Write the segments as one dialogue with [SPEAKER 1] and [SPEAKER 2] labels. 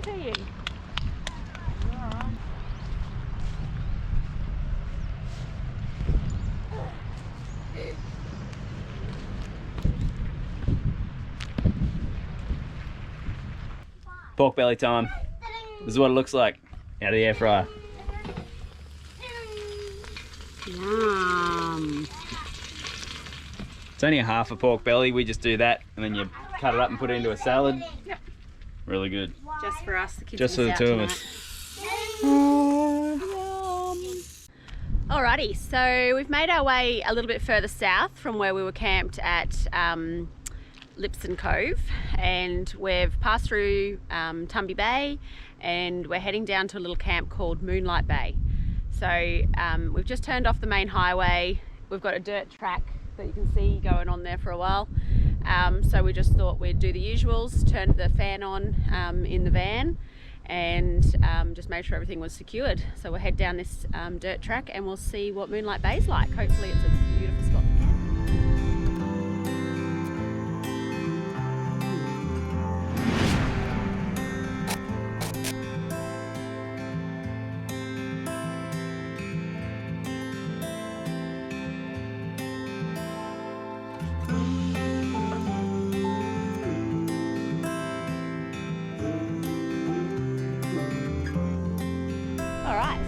[SPEAKER 1] peeing.
[SPEAKER 2] Pork belly time. This is what it looks like out of the air fryer.
[SPEAKER 1] Yum.
[SPEAKER 2] It's only a half a pork belly. We just do that and then you cut it up and put it into a salad.
[SPEAKER 1] Yep.
[SPEAKER 2] Really good.
[SPEAKER 1] Just for us, the kids.
[SPEAKER 2] Just for the two of us.
[SPEAKER 1] Alrighty, so we've made our way a little bit further south from where we were camped at Lipson Cove, and we've passed through Tumby Bay, and we're heading down to a little camp called Moonlight Bay. So we've just turned off the main highway. We've got a dirt track that you can see going on there for a while. So we just thought we'd do the usuals, turn the fan on in the van, and just made sure everything was secured. So we'll head down this dirt track and we'll see what Moonlight Bay's like. Hopefully it's a beautiful spot for camp.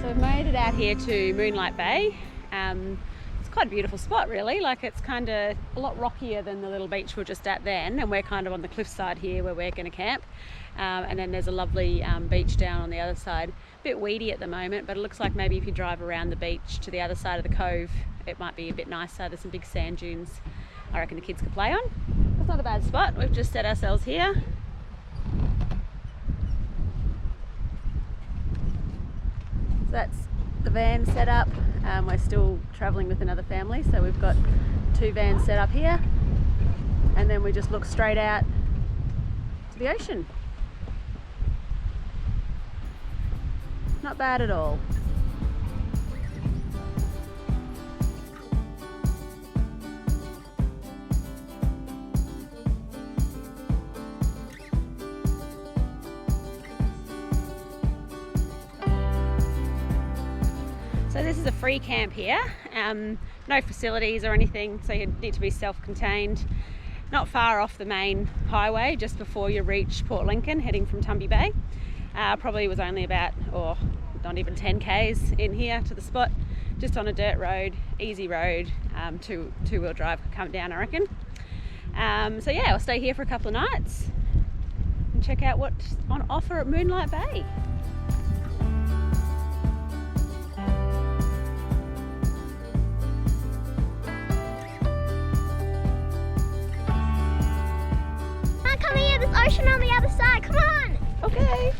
[SPEAKER 1] So we've made it out here to Moonlight Bay. It's quite a beautiful spot really, like it's kind of a lot rockier than the little beach we were just at then, and we're kind of on the cliffside here where we're going to camp. And then there's a lovely beach down on the other side. A bit weedy at the moment, but it looks like maybe if you drive around the beach to the other side of the cove, it might be a bit nicer. There's some big sand dunes I reckon the kids could play on. It's not a bad spot. We've just set ourselves here. So that's the van set up. We're still travelling with another family, so we've got 2 vans set up here, and then we just look straight out to the ocean. Not bad at all. So this is a free camp here, no facilities or anything, so you need to be self-contained. Not far off the main highway, just before you reach Port Lincoln, heading from Tumby Bay. Probably was only about, or not even 10 k's in here to the spot, just on a dirt road, easy road, two-wheel drive come down I reckon. So yeah, I'll stay here for a couple of nights and check out what's on offer at Moonlight Bay.
[SPEAKER 3] There's ocean on the other side, come on!
[SPEAKER 1] Okay.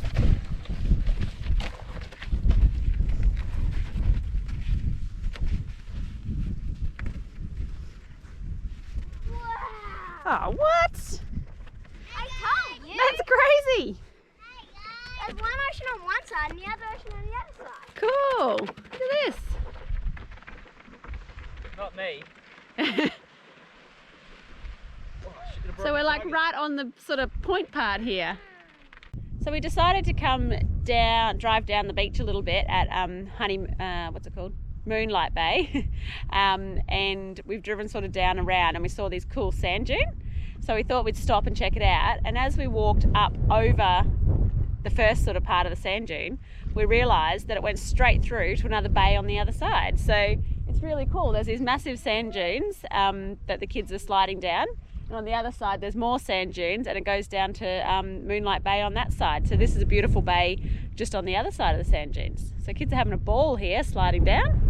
[SPEAKER 3] Wow!
[SPEAKER 1] Oh, what?
[SPEAKER 3] I told you!
[SPEAKER 1] That's crazy!
[SPEAKER 3] There's one ocean on one side and the other ocean on the other side.
[SPEAKER 1] Cool! Look at this!
[SPEAKER 2] Not me.
[SPEAKER 1] So we're like right on the sort of point part here. So we decided to come down, drive down the beach a little bit at what's it called? Moonlight Bay. And we've driven sort of down around and we saw this cool sand dune. So we thought we'd stop and check it out. And as we walked up over the first sort of part of the sand dune, we realised that it went straight through to another bay on the other side. So it's really cool. There's these massive sand dunes that the kids are sliding down. And on the other side there's more sand dunes and it goes down to Moonlight Bay on that side. So this is a beautiful bay just on the other side of the sand dunes. So kids are having a ball here sliding down.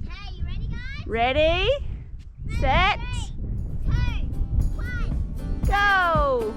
[SPEAKER 3] Hey, you ready guys?
[SPEAKER 1] Ready, set,
[SPEAKER 3] 3, 2, 1.
[SPEAKER 1] go!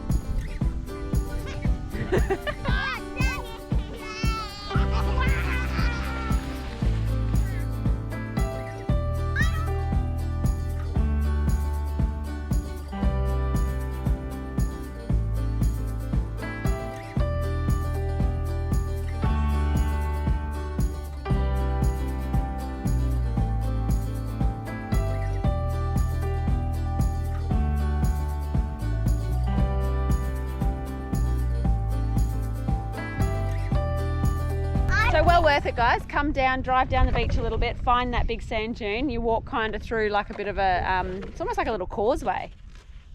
[SPEAKER 1] So well worth it, guys. Come down, drive down the beach a little bit, find that big sand dune. You walk kind of through like a bit of a, it's almost like a little causeway.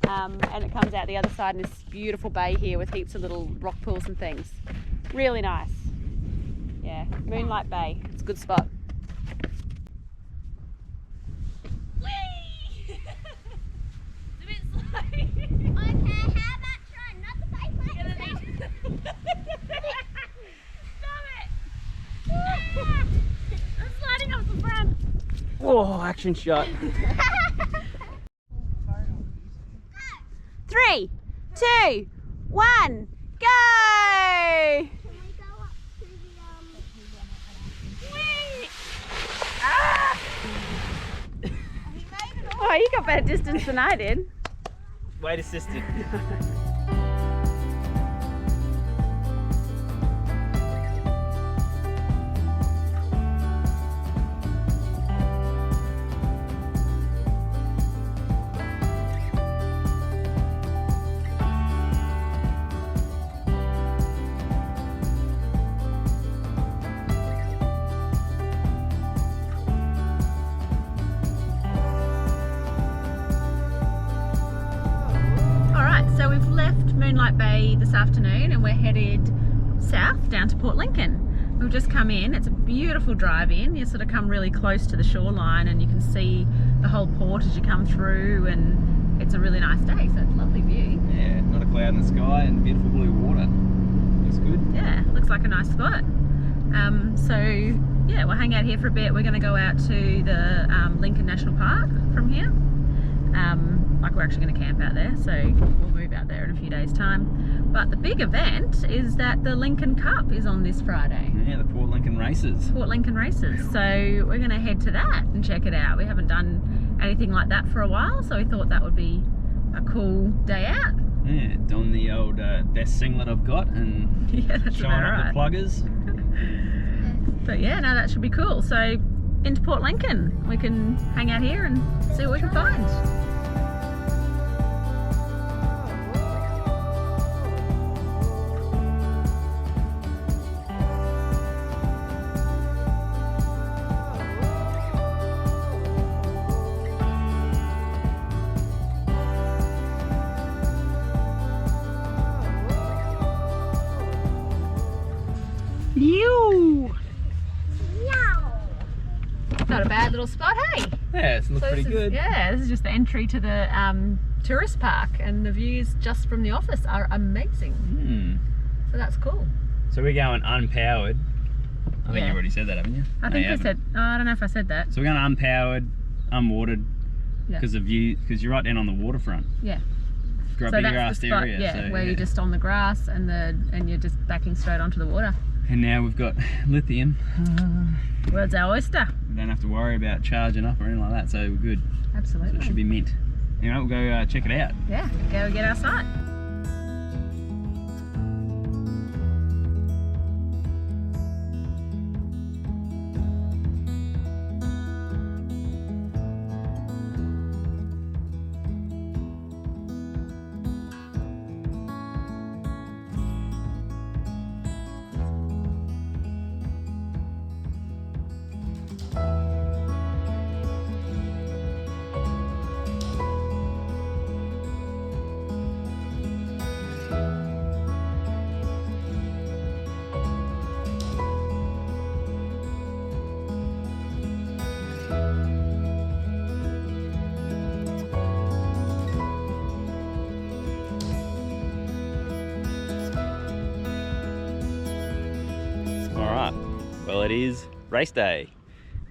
[SPEAKER 1] And it comes out the other side in this beautiful bay here with heaps of little rock pools and things. Really nice. Yeah, Moonlight Bay. It's a good spot.
[SPEAKER 2] Whoa, action shot.
[SPEAKER 1] 3, 2, 1, go!
[SPEAKER 3] Can we go up to the
[SPEAKER 1] Whee! Ah! Oh, you got better distance than I did.
[SPEAKER 2] Weight assisted.
[SPEAKER 1] So we've left Moonlight Bay this afternoon and we're headed south down to Port Lincoln. We've just come in. It's a beautiful drive in. You sort of come really close to the shoreline and you can see the whole port as you come through, and it's a really nice day, so it's a lovely view.
[SPEAKER 2] Yeah, not a cloud in the sky and beautiful blue water. Looks good.
[SPEAKER 1] Yeah, looks like a nice spot. So yeah, we'll hang out here for a bit. We're going to go out to the Lincoln National Park from here. Like we're actually going to camp out there, so we'll move out there in a few days' time. But the big event is that the Lincoln Cup is on this Friday.
[SPEAKER 2] Yeah, the Port Lincoln races.
[SPEAKER 1] Port Lincoln races. So we're going to head to that and check it out. We haven't done anything like that for a while, so we thought that would be a cool day out.
[SPEAKER 2] Yeah, don the old best singlet I've got and
[SPEAKER 1] Yeah, that's
[SPEAKER 2] shine
[SPEAKER 1] about
[SPEAKER 2] up
[SPEAKER 1] right.
[SPEAKER 2] the pluggers.
[SPEAKER 1] But yeah, no, that should be cool. So into Port Lincoln, we can hang out here and see what we can find. You. Not a bad little spot, hey?
[SPEAKER 2] Yeah, it's looks pretty good.
[SPEAKER 1] Yeah, this is just the entry to the tourist park, and the views just from the office are amazing. So that's cool.
[SPEAKER 2] So we're going unpowered. I think
[SPEAKER 1] Yeah.
[SPEAKER 2] you've already said that, haven't you?
[SPEAKER 1] I
[SPEAKER 2] No,
[SPEAKER 1] think
[SPEAKER 2] you
[SPEAKER 1] I
[SPEAKER 2] haven't.
[SPEAKER 1] said, oh, I don't know if I said that.
[SPEAKER 2] So we're going unpowered, unwatered,
[SPEAKER 1] Yeah.
[SPEAKER 2] because you're right down on the waterfront.
[SPEAKER 1] Yeah.
[SPEAKER 2] Got a
[SPEAKER 1] So
[SPEAKER 2] big
[SPEAKER 1] that's
[SPEAKER 2] grassed
[SPEAKER 1] the spot,
[SPEAKER 2] area.
[SPEAKER 1] yeah,
[SPEAKER 2] so,
[SPEAKER 1] where you're just on the grass and you're just backing straight onto the water.
[SPEAKER 2] And now we've got lithium.
[SPEAKER 1] World's our oyster.
[SPEAKER 2] We don't have to worry about charging up or anything like that, so we're good. So
[SPEAKER 1] Absolutely.
[SPEAKER 2] it should be mint. Anyway, we'll go check it out.
[SPEAKER 1] Yeah, go get our sight.
[SPEAKER 2] Alright, well it is race day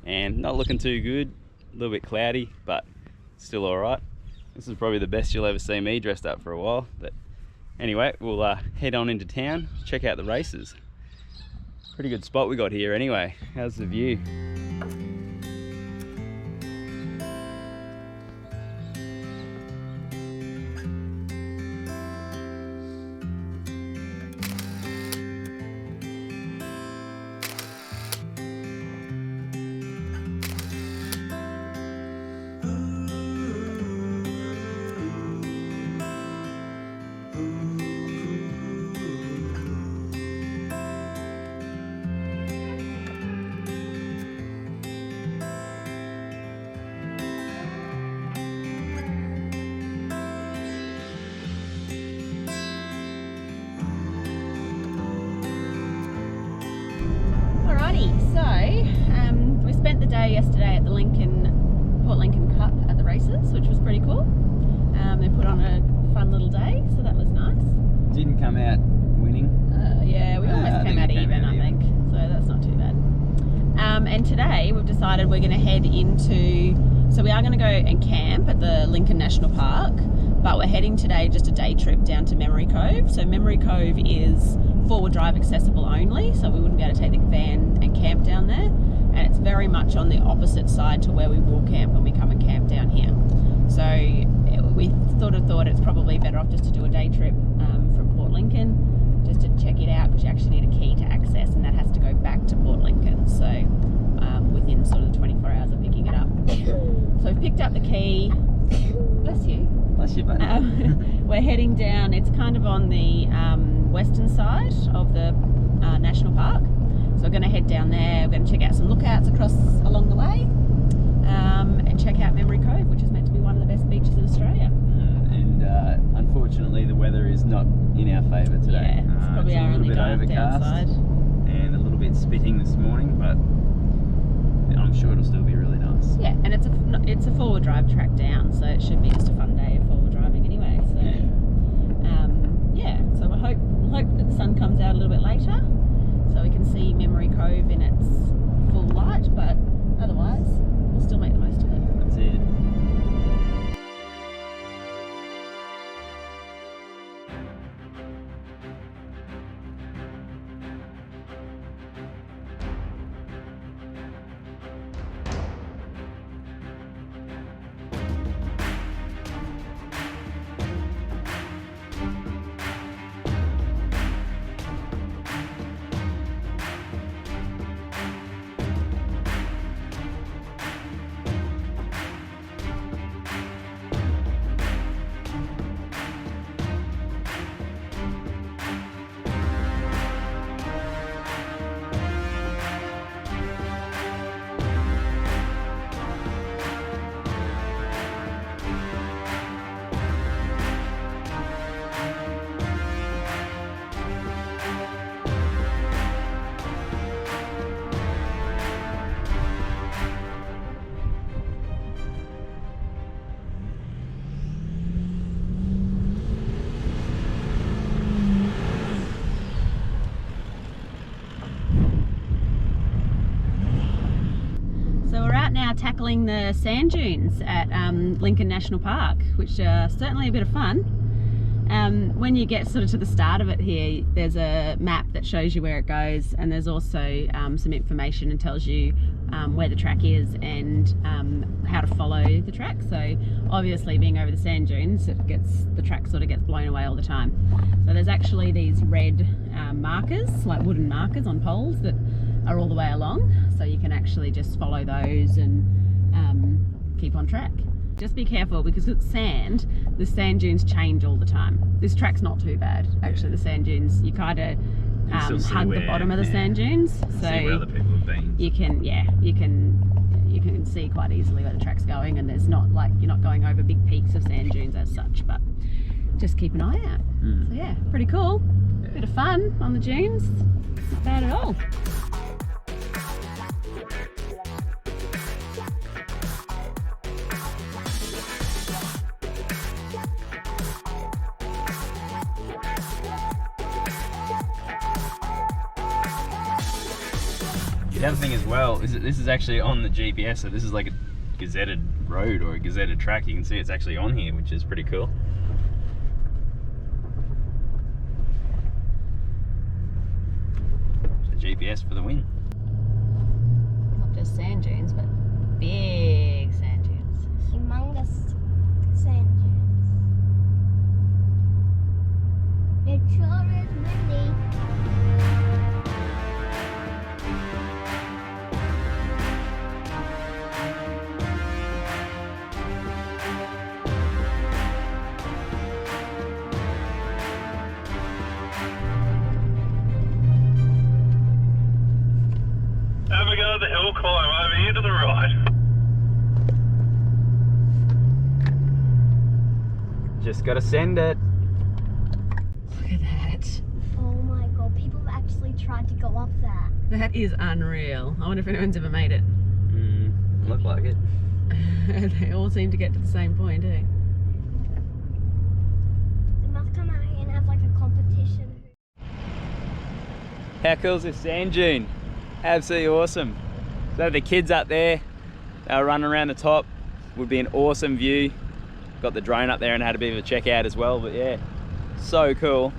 [SPEAKER 2] and not looking too good, a little bit cloudy, but still alright. This is probably the best you'll ever see me dressed up for a while, but anyway, we'll head on into town, check out the races. Pretty good spot we got here anyway. How's the view?
[SPEAKER 1] we spent the day yesterday at the Port Lincoln Cup at the races, which was pretty cool. They put on a fun little day, so that was nice.
[SPEAKER 2] Didn't come out winning.
[SPEAKER 1] Yeah, we almost came out even, I think, so that's not too bad. And today we've decided we're going to head into, so we are going to go and camp at the Lincoln National Park, but we're heading today just a day trip down to Memory Cove. So Memory Cove is four-wheel drive accessible only, so we wouldn't be able to take the van and camp down there, and it's very much on the opposite side to where we will camp when we come and camp down here. So we thought it's probably better off just to do a day trip from Port Lincoln, just to check it out, because you actually need a key to access, and that has to go back to Port Lincoln, so within sort of the 24 hours of picking it up. So we've picked up the key. Bless you.
[SPEAKER 2] Bless you, buddy.
[SPEAKER 1] We're heading down, it's kind of on the western side of the national park, so we're going to head down there. We're going to check out some lookouts along the way, and check out Memory Cove, which is meant to be one of the best beaches in Australia.
[SPEAKER 2] And unfortunately the weather is not in our favour today.
[SPEAKER 1] Yeah, it's probably our only downside.
[SPEAKER 2] And a little bit spitting this morning, but I'm sure it'll still be really nice.
[SPEAKER 1] Yeah, and it's a four-wheel drive track down, so it should be just a fun day of four-wheel driving anyway. So yeah, so we'll hope that the sun comes out a little bit later, so we can see Memory Cove in its full light. But otherwise, we'll still make the most of it.
[SPEAKER 2] That's it.
[SPEAKER 1] Now tackling the sand dunes at Lincoln National Park, which are certainly a bit of fun. When you get sort of to the start of it here, there's a map that shows you where it goes, and there's also some information and tells you where the track is and how to follow the track. So obviously being over the sand dunes, the track sort of gets blown away all the time. So there's actually these red markers, like wooden markers on poles that are all the way along, so you can actually just follow those and keep on track. Just be careful, because it's sand, the sand dunes change all the time. This track's not too bad, actually. The sand dunes, you kind of hug the bottom of the sand dunes, so
[SPEAKER 2] see where other people have been.
[SPEAKER 1] You can see quite easily where the track's going, and there's not like, you're not going over big peaks of sand dunes as such, but just keep an eye out. So yeah, pretty cool. Bit of fun on the dunes, not bad at all.
[SPEAKER 2] The other thing as well is that this is actually on the GPS, so this is like a gazetted road or a gazetted track. You can see it's actually on here, which is pretty cool. So GPS for the win.
[SPEAKER 1] Not just sand dunes, but big sand dunes.
[SPEAKER 3] Humongous sand dunes. It sure is windy.
[SPEAKER 4] Have a go at the hill climb over here to the right.
[SPEAKER 2] Just gotta send it.
[SPEAKER 1] Look at that.
[SPEAKER 3] Oh my god, people have actually tried to go up that.
[SPEAKER 1] That is unreal. I wonder if anyone's ever made it.
[SPEAKER 2] Look like it.
[SPEAKER 1] They all seem to get to the same point, eh?
[SPEAKER 3] They must come out here and have like a competition.
[SPEAKER 2] How cool is this sand dune? Absolutely awesome. So the kids up there, they were running around the top. Would be an awesome view. Got the drone up there and had a bit of a check out as well, but yeah, so cool.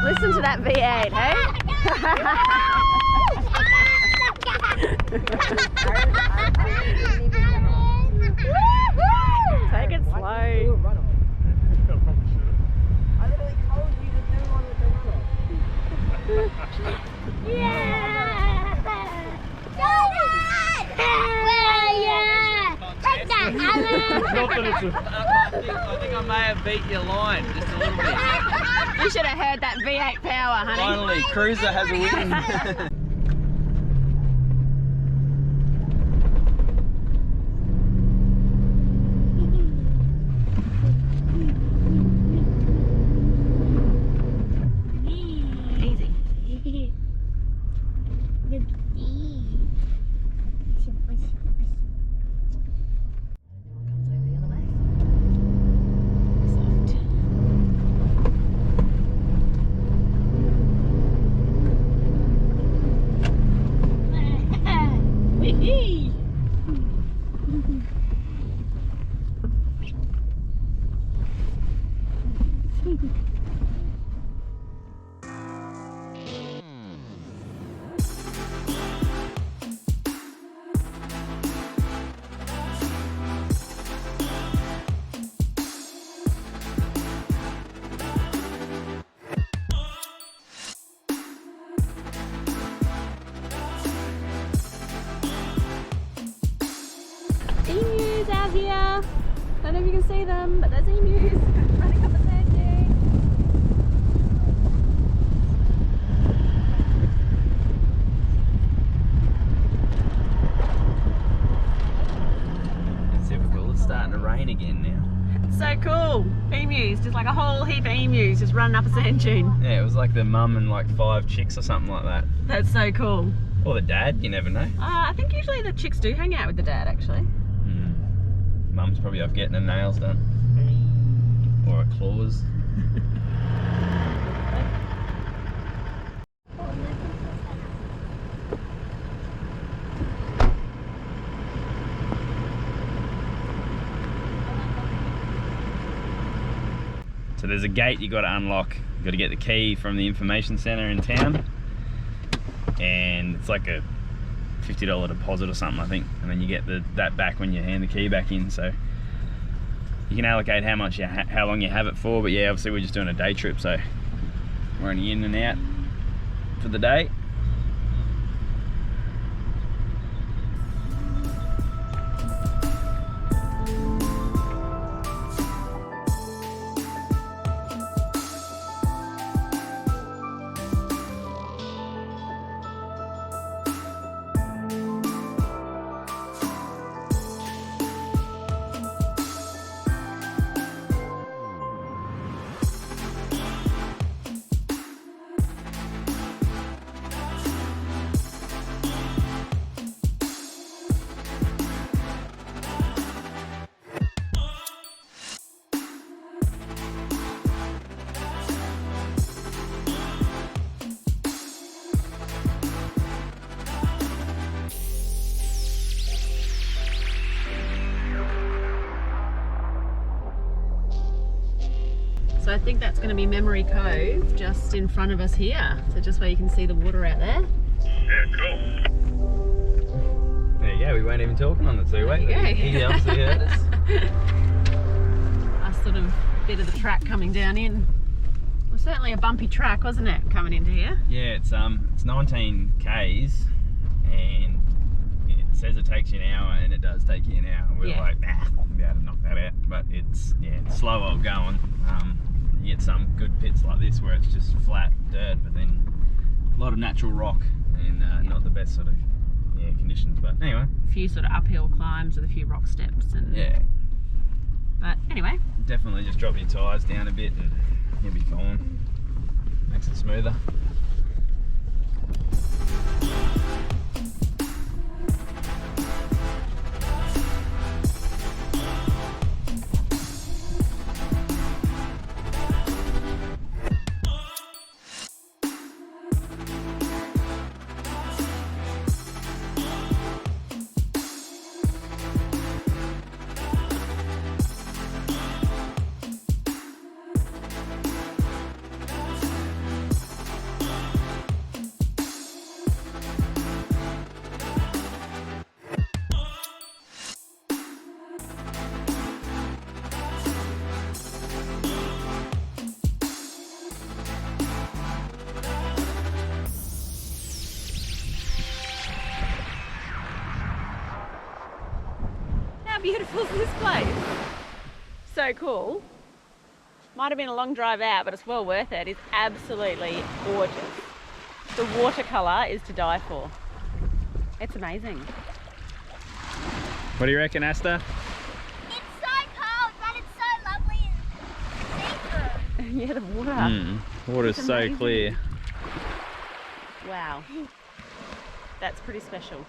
[SPEAKER 1] Listen to that V8, hey? Take it slow.
[SPEAKER 5] I literally told you to do one with the runner.
[SPEAKER 3] Yeah! Take that, Alan!
[SPEAKER 2] I think I may have beat your line just a little bit.
[SPEAKER 1] You should have heard that V8 power, honey.
[SPEAKER 2] Finally, Cruiser has a win.
[SPEAKER 1] Easy. Emus out here. Don't know if you can see them, but there's emus running up the sand dune.
[SPEAKER 2] It's typical, it's starting to rain again now.
[SPEAKER 1] It's so cool. Emus, just like a whole heap of emus just running up a sand dune.
[SPEAKER 2] Yeah, it was like the mum and like 5 chicks or something like that.
[SPEAKER 1] That's so cool.
[SPEAKER 2] Or the dad, you never know.
[SPEAKER 1] I think usually the chicks do hang out with the dad, actually.
[SPEAKER 2] Mum's probably off getting her nails done. Or her claws. So there's a gate you got to unlock. You got to get the key from the information centre in town, and it's like a $50 deposit or something, I think, and then you get that back when you hand the key back in. So you can allocate how much how long you have it for, but yeah, obviously we're just doing a day trip, so we're only in and out for the day.
[SPEAKER 1] So I think that's going to be Memory Cove just in front of us here. So just where you can see the water out there.
[SPEAKER 4] Yeah, cool.
[SPEAKER 2] There you go, we weren't even talking on the two-way.
[SPEAKER 1] There you go.
[SPEAKER 2] He obviously heard us.
[SPEAKER 1] A sort of bit of the track coming down in. Well, certainly a bumpy track, wasn't it, coming into here?
[SPEAKER 2] Yeah, it's 19 k's, and it says it takes you an hour, and it does take you an hour. We're like, nah, we'll be able to knock that out. But it's slow old going. You get some good pits like this where it's just flat dirt, but then a lot of natural rock and not the best sort of conditions. But anyway,
[SPEAKER 1] A few sort of uphill climbs with a few rock steps and But anyway,
[SPEAKER 2] definitely just drop your tyres down a bit and you'll be fine. Makes it smoother.
[SPEAKER 1] how beautiful is this place? So cool. Might have been a long drive out, but it's well worth it. It's absolutely gorgeous. The watercolour is to die for. It's amazing.
[SPEAKER 2] What do you reckon, Asta?
[SPEAKER 3] It's so cold, but it's so lovely and see-through.
[SPEAKER 1] Yeah, the water.
[SPEAKER 2] Water's
[SPEAKER 1] It's
[SPEAKER 2] so
[SPEAKER 1] amazing.
[SPEAKER 2] clear.
[SPEAKER 1] Wow. That's pretty special.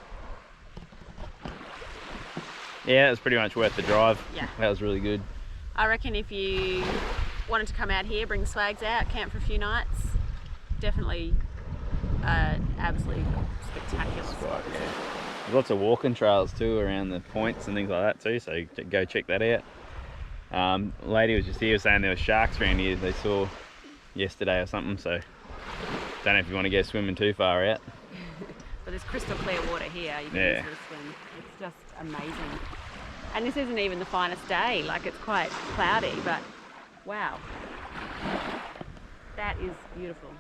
[SPEAKER 2] Yeah, it was pretty much worth the drive.
[SPEAKER 1] Yeah.
[SPEAKER 2] That was really good.
[SPEAKER 1] I reckon if you wanted to come out here, bring the swags out, camp for a few nights, definitely absolutely spectacular spot.
[SPEAKER 2] Yeah. There's lots of walking trails too around the points and things like that too, so go check that out. Lady was just here saying there were sharks around here they saw yesterday or something, so don't know if you want to go swimming too far out.
[SPEAKER 1] But there's crystal clear water here, you can
[SPEAKER 2] Yeah.
[SPEAKER 1] easily swim. It's just amazing. And this isn't even the finest day, like it's quite cloudy, but wow. That is beautiful.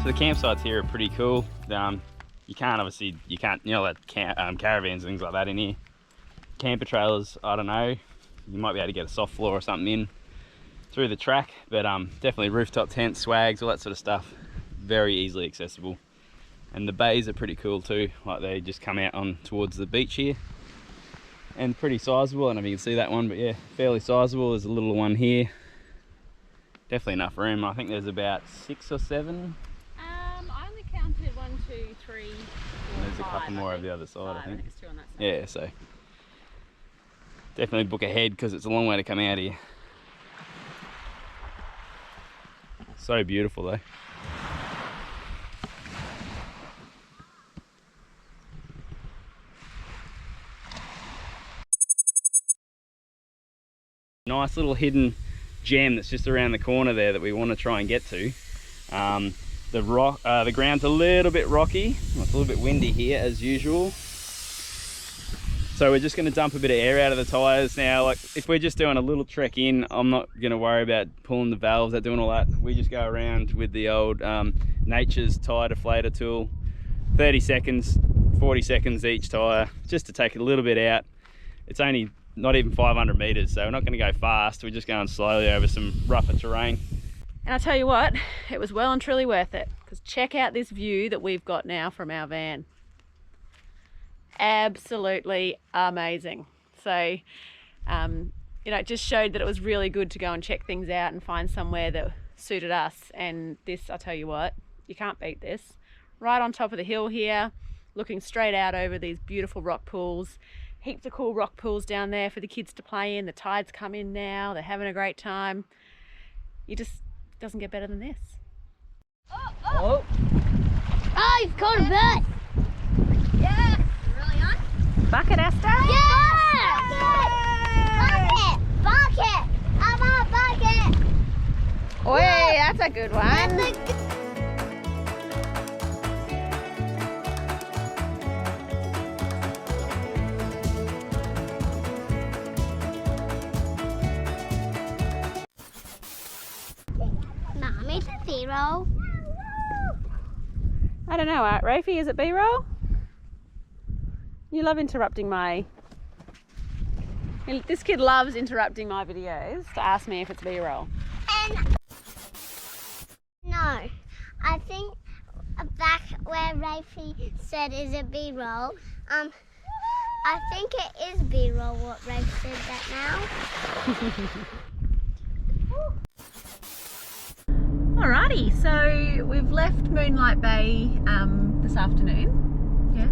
[SPEAKER 2] So the campsites here are pretty cool. You can't let caravans and things like that in here. Camper trailers, I don't know, you might be able to get a soft floor or something in through the track, but definitely rooftop tents, swags, all that sort of stuff, very easily accessible. And the bays are pretty cool too, like they just come out on towards the beach here, and pretty sizable. I don't know if you can see that one, but yeah, fairly sizable. There's a little one here, definitely enough room. I think there's about 6 or 7.
[SPEAKER 1] I only counted 1, 2, 3, 4,
[SPEAKER 2] And there's a
[SPEAKER 1] 5,
[SPEAKER 2] couple more over the other side, I
[SPEAKER 1] I
[SPEAKER 2] think.
[SPEAKER 1] think it's 2 on that side.
[SPEAKER 2] Yeah, so definitely book ahead because it's a long way to come out here. So beautiful though. Nice little hidden gem that's just around the corner there that we want to try and get to. The ground's a little bit rocky. Well, it's a little bit windy here as usual. So we're just going to dump a bit of air out of the tyres now. Like if we're just doing a little trek in, I'm not going to worry about pulling the valves out, doing all that. We just go around with the old Nature's tyre deflator tool. 30 seconds, 40 seconds each tyre, just to take a little bit out. It's only not even 500 meters, so we're not going to go fast. We're just going slowly over some rougher terrain.
[SPEAKER 1] And I tell you what, it was well and truly worth it, because check out this view that we've got now from our van. Absolutely amazing. So, it just showed that it was really good to go and check things out and find somewhere that suited us. And this, I tell you what, you can't beat this. Right on top of the hill here, looking straight out over these beautiful rock pools. Heaps of cool rock pools down there for the kids to play in. The tide's come in now. They're having a great time. You just doesn't get better than this.
[SPEAKER 5] Oh,
[SPEAKER 3] Oh, you've caught a bird. Yeah. Really on?
[SPEAKER 1] Bucket, Asta?
[SPEAKER 3] Yeah! Bucket! Bucket! I'm on bucket!
[SPEAKER 1] Oi, that's a good one.
[SPEAKER 3] Mum, it's a zero.
[SPEAKER 1] I don't know, Rafi, is it B-roll? You love interrupting my... This kid loves interrupting my videos to ask me if it's B-roll.
[SPEAKER 3] And no, I think back where Rafi said is a B-roll, I think it is B-roll what Rafi said that now.
[SPEAKER 1] Alrighty, so we've left Moonlight Bay this afternoon. Yes.